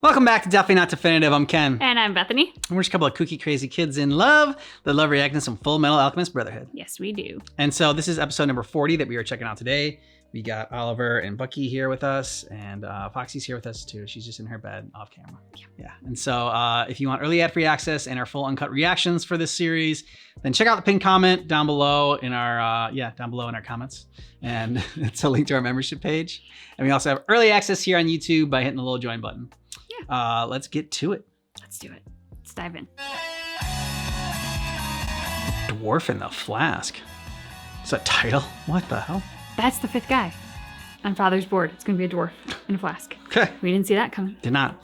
Welcome back to Definitely Not Definitive. I'm Ken. And I'm Bethany. And we're just a couple of kooky, crazy kids in love that love reacting to some Fullmetal Alchemist Brotherhood. Yes, we do. And so this is episode number 40 that we are checking out today. We got Oliver and Bucky here with us, and Foxy's here with us too. She's just in her bed off camera. Yeah. And so if you want early ad-free access and our full uncut reactions for this series, then check out the pinned comment down below in our down below in our comments, and it's a link to our membership page. And we also have early access here on YouTube by hitting the little join button. Yeah. Let's get to it. Let's do it. Let's dive in. Dwarf in the Flask. Is that a title? What the hell? That's the fifth guy on Father's board. It's going to be a dwarf in a flask. Okay. We didn't see that coming. Did not.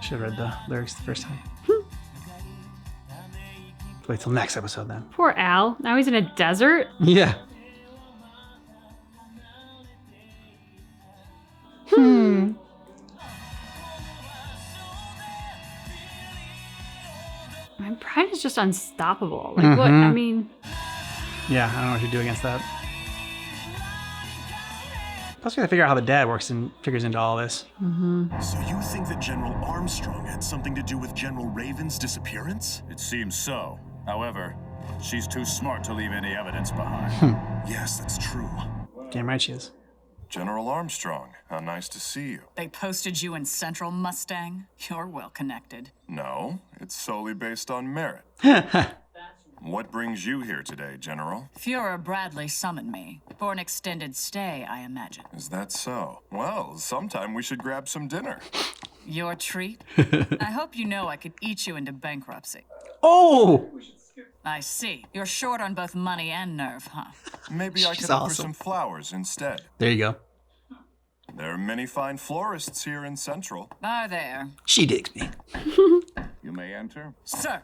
Should have read the lyrics the first time. Wait till next episode then. Poor Al. Now he's in a desert. Yeah. My pride is just unstoppable. Like what? I mean... Yeah, I don't know what you do against that. Plus we gotta figure out how the dad works and figures into all this. So you think that General Armstrong had something to do with General Raven's disappearance? It seems so. However, she's too smart to leave any evidence behind. Yes, that's true. Damn right she is. General Armstrong, how nice to see you. They posted you in Central, Mustang? You're well connected. No, it's solely based on merit. What brings you here today, General? Fuhrer Bradley summoned me. For an extended stay, I imagine. Is that so? Well, sometime we should grab some dinner. Your treat? I hope you know I could eat you into bankruptcy. Oh! I see. You're short on both money and nerve, huh? Maybe I She's could offer awesome. some flowers instead. There you go. There are many fine florists here in Central. Are there? She digs me. You may enter. Sir!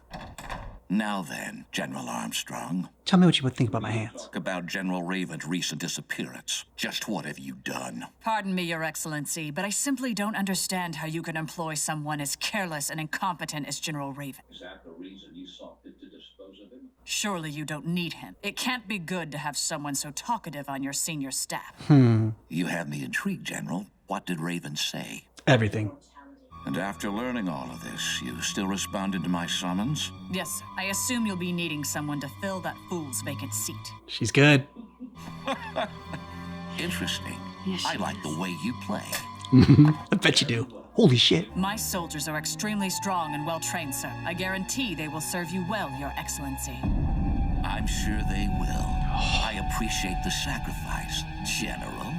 Now then, General Armstrong, Tell me what you would think about my hands. about General Raven's recent disappearance. Just what have you done? Pardon me, Your Excellency, but I simply don't understand how you can employ someone as careless and incompetent as General Raven. Is that the reason you saw fit to dispose of him? Surely you don't need him. It can't be good to have someone so talkative on your senior staff. You have me intrigued, General. What did Raven say? Everything. And after learning all of this, you still responded to my summons? Yes, sir. I assume you'll be needing someone to fill that fool's vacant seat. She's good. Interesting. Yes, I she like the way you play. I bet you do. Holy shit. My soldiers are extremely strong and well-trained, sir. I guarantee they will serve you well, Your Excellency. I'm sure they will. I appreciate the sacrifice, General.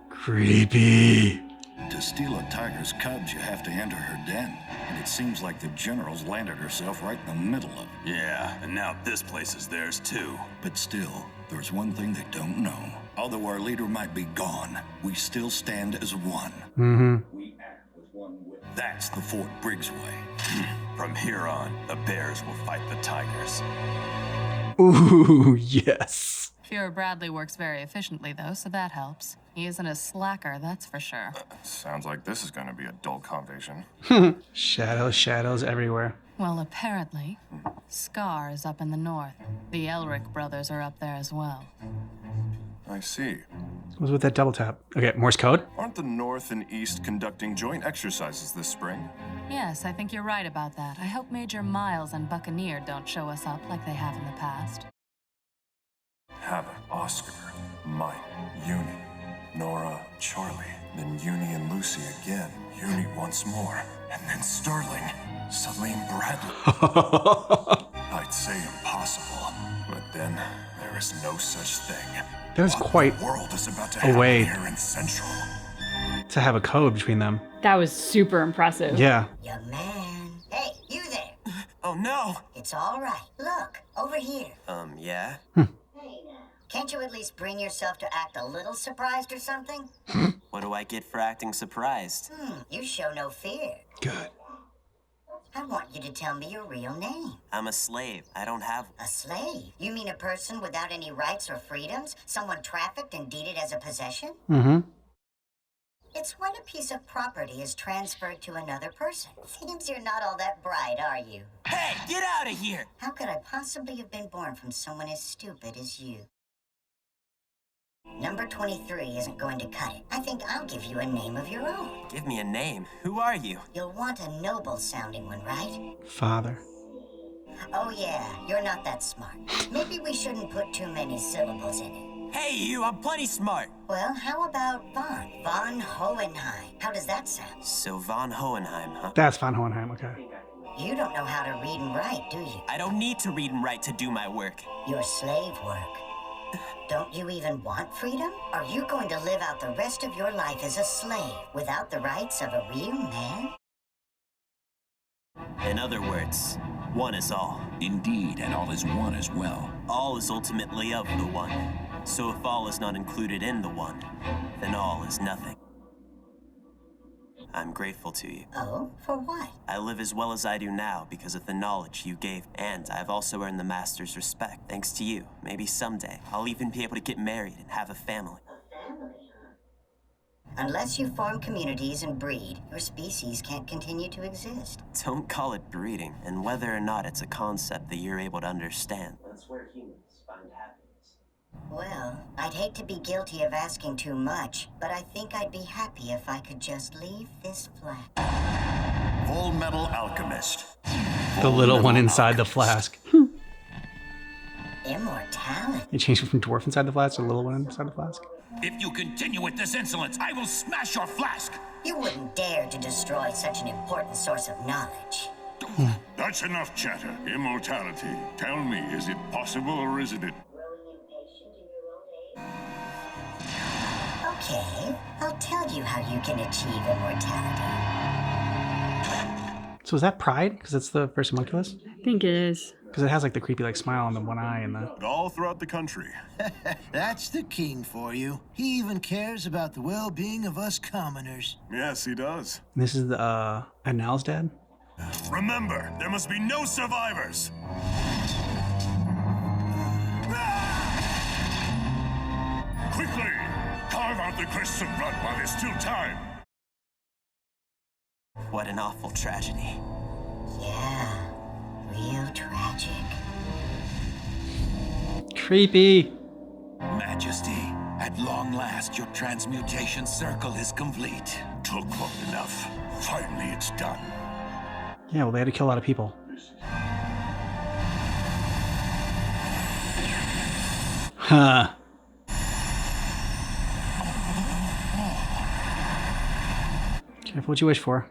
Creepy. To steal a tiger's cubs, you have to enter her den. And it seems like the general's landed herself right in the middle of it. Yeah, and now this place is theirs too. But still, there's one thing they don't know. Although our leader might be gone, we still stand as one. We act with one will. That's the Fort Briggs way. From here on, the bears will fight the tigers. Ooh, yes. Fuhrer Bradley works very efficiently, though, so that helps. He isn't a slacker, that's for sure. Sounds like this is going to be a dull conversation. Shadows, shadows everywhere. Well, apparently, Scar is up in the north. The Elric brothers are up there as well. I see. What's with that double tap? Okay, Morse code? Aren't the North and East conducting joint exercises this spring? Yes, I think you're right about that. I hope Major Miles and Buccaneer don't show us up like they have in the past. Havoc, Oscar, Mike, Uni, Nora, Charlie, then Uni and Lucy again, Uni once more, and then Sterling, Salim Bradley. I'd say impossible, but then there is no such thing. That is quite The world is about to a happen way here in Central. to have a code between them. That was super impressive. Yeah. Young man. Hey, you there. Oh no! It's all right. Look, over here. Yeah? Can't you at least bring yourself to act a little surprised or something? What do I get for acting surprised? You show no fear. Good. I want you to tell me your real name. I'm a slave. I don't have... A slave? You mean a person without any rights or freedoms? Someone trafficked and deeded as a possession? It's when a piece of property is transferred to another person. Seems you're not all that bright, are you? Hey, get out of here! How could I possibly have been born from someone as stupid as you? Number 23 isn't going to cut it. I think I'll give you a name of your own. Give me a name. Who are you? You'll want a noble-sounding one, right? Father. Oh yeah, you're not that smart. Maybe we shouldn't put too many syllables in it. Hey, you! I'm plenty smart. Well, how about Von? Von Hohenheim. How does that sound? So Von Hohenheim, huh? That's Von Hohenheim, okay. You don't know how to read and write, do you? I don't need to read and write to do my work. Your slave work. Don't you even want freedom? Are you going to live out the rest of your life as a slave without the rights of a real man? In other words, one is all. Indeed, and all is one as well. All is ultimately of the one. So if all is not included in the one, then all is nothing. I'm grateful to you. Oh, for what? I live as well as I do now because of the knowledge you gave, and I've also earned the Master's respect. Thanks to you, maybe someday, I'll even be able to get married and have a family. Unless you form communities and breed, your species can't continue to exist. Don't call it breeding, and whether or not it's a concept that you're able to understand. That's where humans find happiness. Well, I'd hate to be guilty of asking too much, but I think I'd be happy if I could just leave this flat. Fullmetal Alchemist. The little one inside the flask. Immortality. You changed it from dwarf inside the flask to little one inside the flask? If you continue with this insolence, I will smash your flask! You wouldn't dare to destroy such an important source of knowledge. That's enough chatter. Immortality. Tell me, is it possible or isn't it? Okay, I'll tell you how you can achieve immortality. So is that pride? Because it's the first homunculus? I think it is. Because it has like the creepy like smile on the one eye and the... All throughout the country. That's the king for you. He even cares about the well-being of us commoners. Yes, he does. And this is the Adnal's dad? Remember, there must be no survivors. Quickly! Carve out the crests of blood while there's still time. What an awful tragedy. Yeah, real tragic. Creepy. Majesty, at long last, your transmutation circle is complete. Took long enough. Finally, it's done. Yeah, well, they had to kill a lot of people. Huh. Careful what you wish for.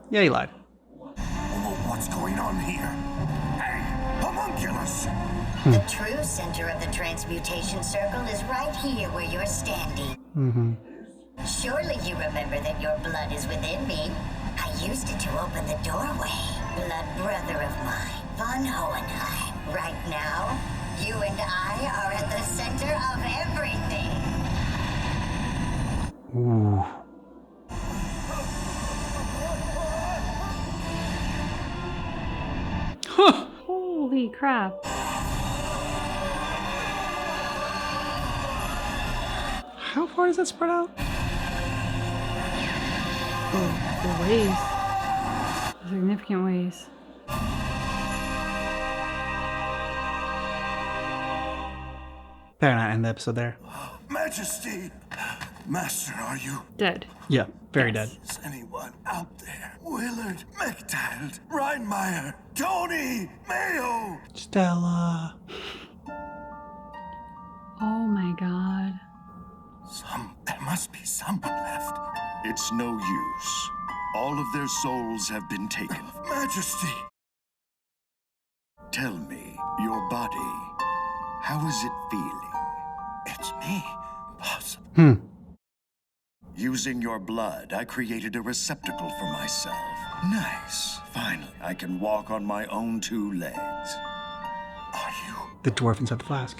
Yeah, he lied. What's going on here? Hey, homunculus! The true center of the transmutation circle is right here where you're standing. Mm-hmm. Surely you remember that your blood is within me. I used it to open the doorway. Blood brother of mine, Von Hohenheim. Right now, you and I are at the center of everything. Ooh. Huh. Holy crap. How far does that spread out? The ways. Significant ways. Better not end the episode there. Majesty! Master, are you? Dead. Yeah, very dead. Is anyone out there? Willard, McDild, Reinmeyer, Tony, Mayo! Stella. Oh my god. There must be someone left. It's no use. All of their souls have been taken. Majesty! Tell me, your body, how is it feeling? It's me. Possible. Using your blood, I created a receptacle for myself. Nice. Finally, I can walk on my own two legs. Are you? The dwarf inside the flask.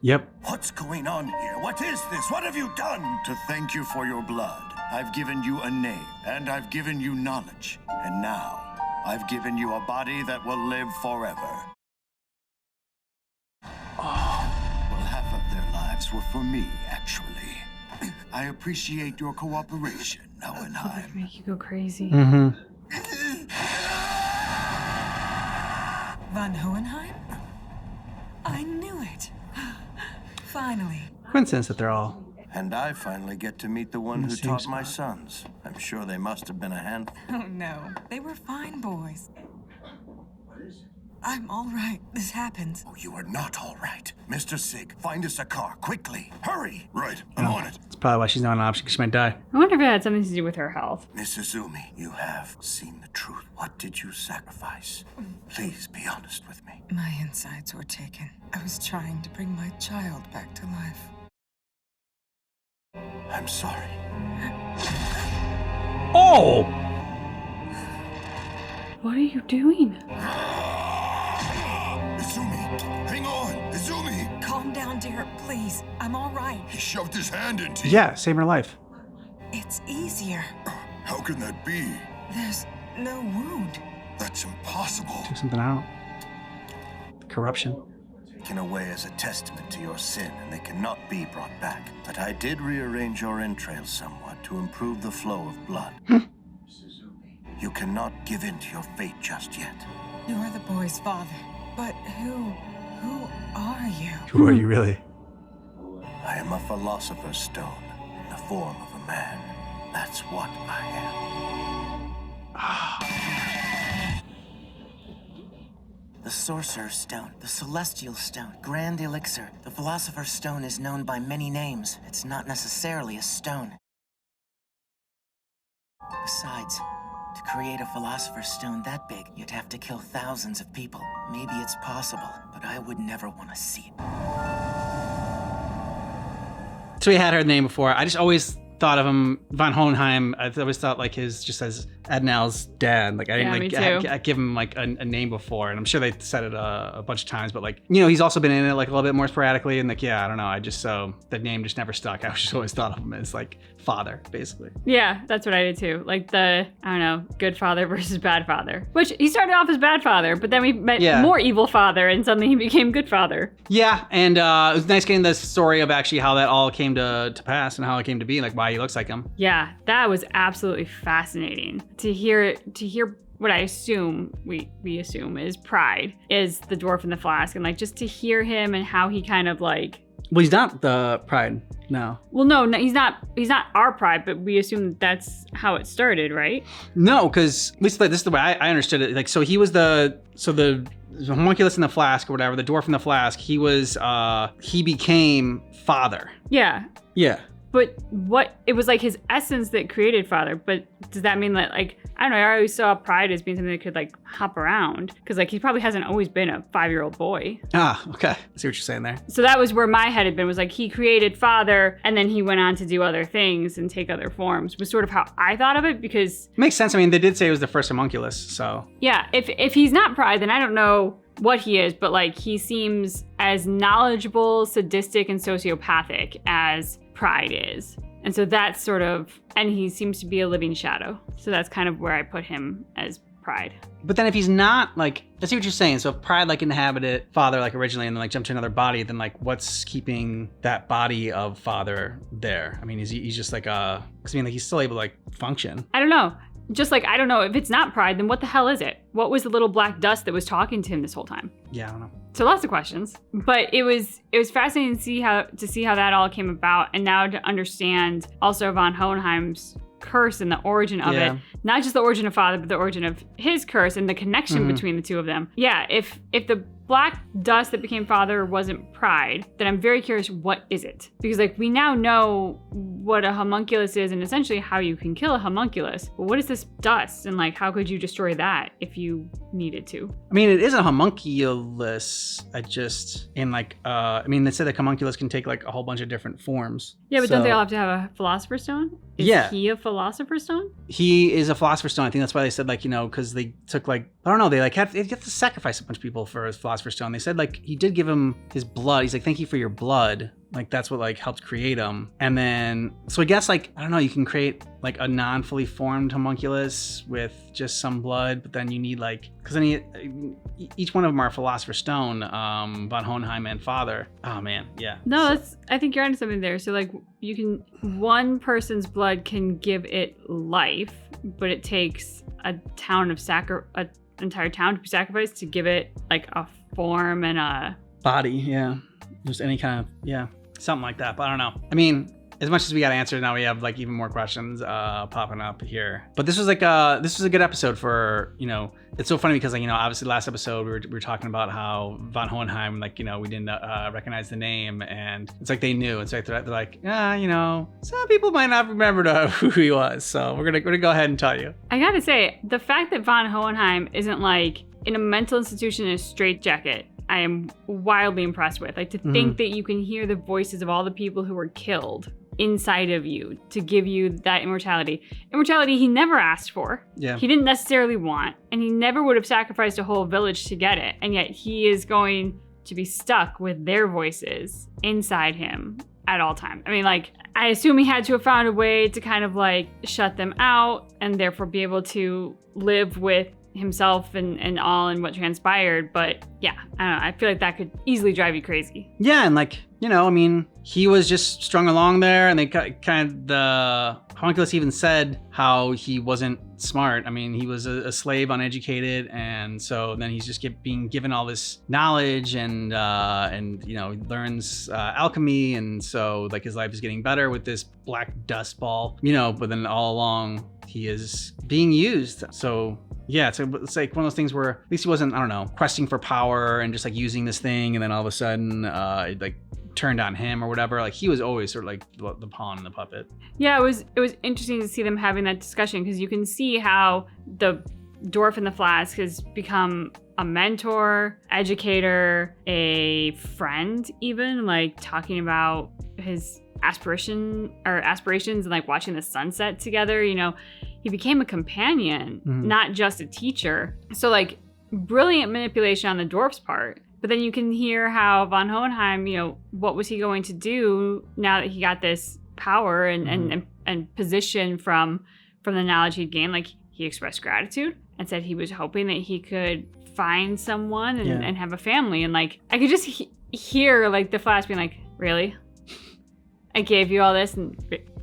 Yep. What's going on here? What is this? What have you done? To thank you for your blood, I've given you a name, and I've given you knowledge. And now, I've given you a body that will live forever. Well, half of their lives were for me, actually. I appreciate your cooperation, Hohenheim. Make you go crazy. Mm-hmm. Von Hohenheim? I knew it. Finally. Coincidence that they're all. And I finally get to meet the one who same taught my spot. sons. I'm sure they must have been a handful. Oh no, they were fine boys. I'm all right. This happens. Oh, you are not all right. Mr. Sig, find us a car, quickly. Hurry! Right, I'm on it. That's probably why she's not an option, because she might die. I wonder if it had something to do with her health. Mrs. Umi, you have seen the truth. What did you sacrifice? Please be honest with me. My insides were taken. I was trying to bring my child back to life. I'm sorry. Oh! What are you doing? Izumi, hang on! Izumi! Calm down, dear, please. I'm all right. He shoved his hand into you. Yeah, saving her life. It's easier. How can that be? There's no wound. That's impossible. Took something out. Corruption. Taken away as a testament to your sin, and they cannot be brought back. But I did rearrange your entrails somewhat to improve the flow of blood. You cannot give in to your fate just yet. You're the boy's father. But who are you? Who are you really? I am a philosopher's stone in the form of a man. That's what I am. The Sorcerer's Stone, the Celestial Stone, Grand Elixir. The Philosopher's Stone is known by many names. It's not necessarily a stone. Besides, to create a Philosopher's Stone that big, you'd have to kill thousands of people. Maybe it's possible, but I would never want to see it. So we had her name before. I just always thought of him, Von Hohenheim. I always thought like his just as Adnal's dad. Like I didn't Yeah, me too. give him like a name before, and I'm sure they said it a bunch of times. But like he's also been in it like a little bit more sporadically, and like I don't know. I just so the name just never stuck. I just always thought of him as like father, basically. Yeah, that's what I did too. Like the, I don't know, good father versus bad father. Which he started off as bad father, but then we met more evil father, and suddenly he became good father. Yeah, and it was nice getting the story of actually how that all came to pass and how it came to be, like why he looks like him. Yeah, that was absolutely fascinating to hear what I assume we assume is Pride is the dwarf in the flask, and like just to hear him and how he kind of like. Well, he's not the Pride, no. Well, no, he's not our Pride, but we assume that's how it started, right? No, because at least this is the way I understood it. Like, so he was the homunculus in the flask or whatever, the dwarf in the flask. He was he became father. Yeah. Yeah. But it was like his essence that created father. But does that mean that, like, I don't know, I always saw Pride as being something that could like hop around. Because like he probably hasn't always been a 5-year-old boy. Ah, okay. I see what you're saying there. So that was where my head had been, was like he created father and then he went on to do other things and take other forms, was sort of how I thought of it, because. Makes sense. I mean, they did say it was the first homunculus, so. Yeah, if he's not Pride, then I don't know what he is, but like he seems as knowledgeable, sadistic, and sociopathic as Pride is. And so that's sort of, and he seems to be a living shadow. So that's kind of where I put him as Pride. But then if he's not, like, I see what you're saying. So if Pride like inhabited father like originally and then like jumped to another body, then like what's keeping that body of father there? I mean, he's just like because I mean like he's still able to like function. I don't know. Just like, I don't know, if it's not Pride, then what the hell is it? What was the little black dust that was talking to him this whole time? Yeah, I don't know. So lots of questions, but it was fascinating to see how that all came about, and now to understand also Von Hohenheim's curse and the origin of it, not just the origin of father, but the origin of his curse and the connection between the two of them. Yeah, if the black dust that became father wasn't Pride, then I'm very curious, what is it? Because like we now know what a homunculus is and essentially how you can kill a homunculus. But what is this dust, and like how could you destroy that if you needed to? I mean, it is a homunculus. I mean, they said that homunculus can take like a whole bunch of different forms. Yeah, but don't they all have to have a philosopher's stone? Is he a philosopher's stone? He is a philosopher's stone. I think that's why they said like, because they took like, I don't know, they have to sacrifice a bunch of people for his philosopher's stone. They said like he did give him his blood. He's like, thank you for your blood. Like that's what like helped create him. And then, so I guess like, I don't know, you can create like a non-fully formed homunculus with just some blood, but then you need like, because then each one of them are philosopher's stone, Von Hohenheim and father. Oh man, yeah. No, I think you're onto something there. So like one person's blood can give it life, but it takes a ton of entire town to be sacrificed to give it like a form and a body. Yeah, just any kind of, yeah, something like that. But I don't know. I mean, as much as we got answered, now we have like even more questions popping up here. But this was like this was a good episode for, you know, it's so funny because, like, you know, obviously last episode we were talking about how von Hohenheim, like, you know, we didn't recognize the name, and it's like they knew. It's like they're like, you know, some people might not remember who he was, so we're gonna go ahead and tell you. I gotta say, the fact that von Hohenheim isn't like in a mental institution in a straitjacket, I am wildly impressed with. Like, to think that you can hear the voices of all the people who were killed inside of you to give you that immortality he never asked for. Yeah, he didn't necessarily want, and he never would have sacrificed a whole village to get it, and yet he is going to be stuck with their voices inside him at all times. I mean, like, I assume he had to have found a way to kind of like shut them out and therefore be able to live with himself and all and what transpired. But yeah, I don't know, I feel like that could easily drive you crazy. Yeah, and like, you know, I mean, he was just strung along there, and they kind of, the homunculus even said how he wasn't smart. I mean, he was a slave, uneducated, and so then he's just being given all this knowledge, and you know, he learns alchemy, and so like his life is getting better with this black dust ball, you know, but then all along he is being used. So yeah, it's like one of those things where at least he wasn't, I don't know, questing for power and just like using this thing, and then all of a sudden it like turned on him or whatever. Like, he was always sort of like the pawn in the puppet. Yeah, it was interesting to see them having that discussion, because you can see how the Dwarf in the Flask has become a mentor, educator, a friend, even like talking about his aspirations and like watching the sunset together. You know, he became a companion, not just a teacher. So like, brilliant manipulation on the Dwarf's part. But then you can hear how von Hohenheim, you know, what was he going to do now that he got this power and position from the knowledge he'd gained? Like, he expressed gratitude and said he was hoping that he could find someone and have a family. And like, I could just hear like the Flash being like, really? I gave you all this and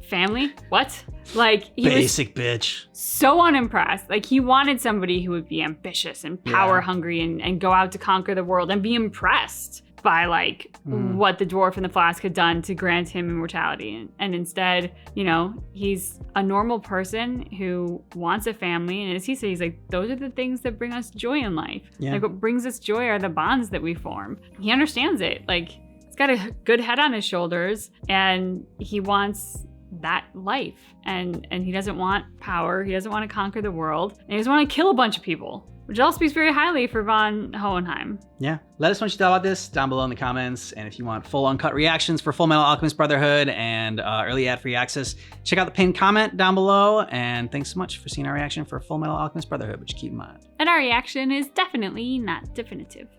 family? What? Like, he basic bitch. So unimpressed. Like, he wanted somebody who would be ambitious and power hungry and go out to conquer the world and be impressed by like what the Dwarf in the Flask had done to grant him immortality. And instead, you know, he's a normal person who wants a family. And as he said, he's like, those are the things that bring us joy in life. Yeah. Like, what brings us joy are the bonds that we form. He understands it. Like, he's got a good head on his shoulders, and he wants that life, and he doesn't want power, he doesn't want to conquer the world, and he doesn't want to kill a bunch of people, which all speaks very highly for von Hohenheim. Yeah, let us know what you thought about this down below in the comments, and if you want full uncut reactions for Fullmetal Alchemist Brotherhood and early ad-free access, check out the pinned comment down below, and thanks so much for seeing our reaction for Fullmetal Alchemist Brotherhood, which keep in mind. And our reaction is definitely not definitive.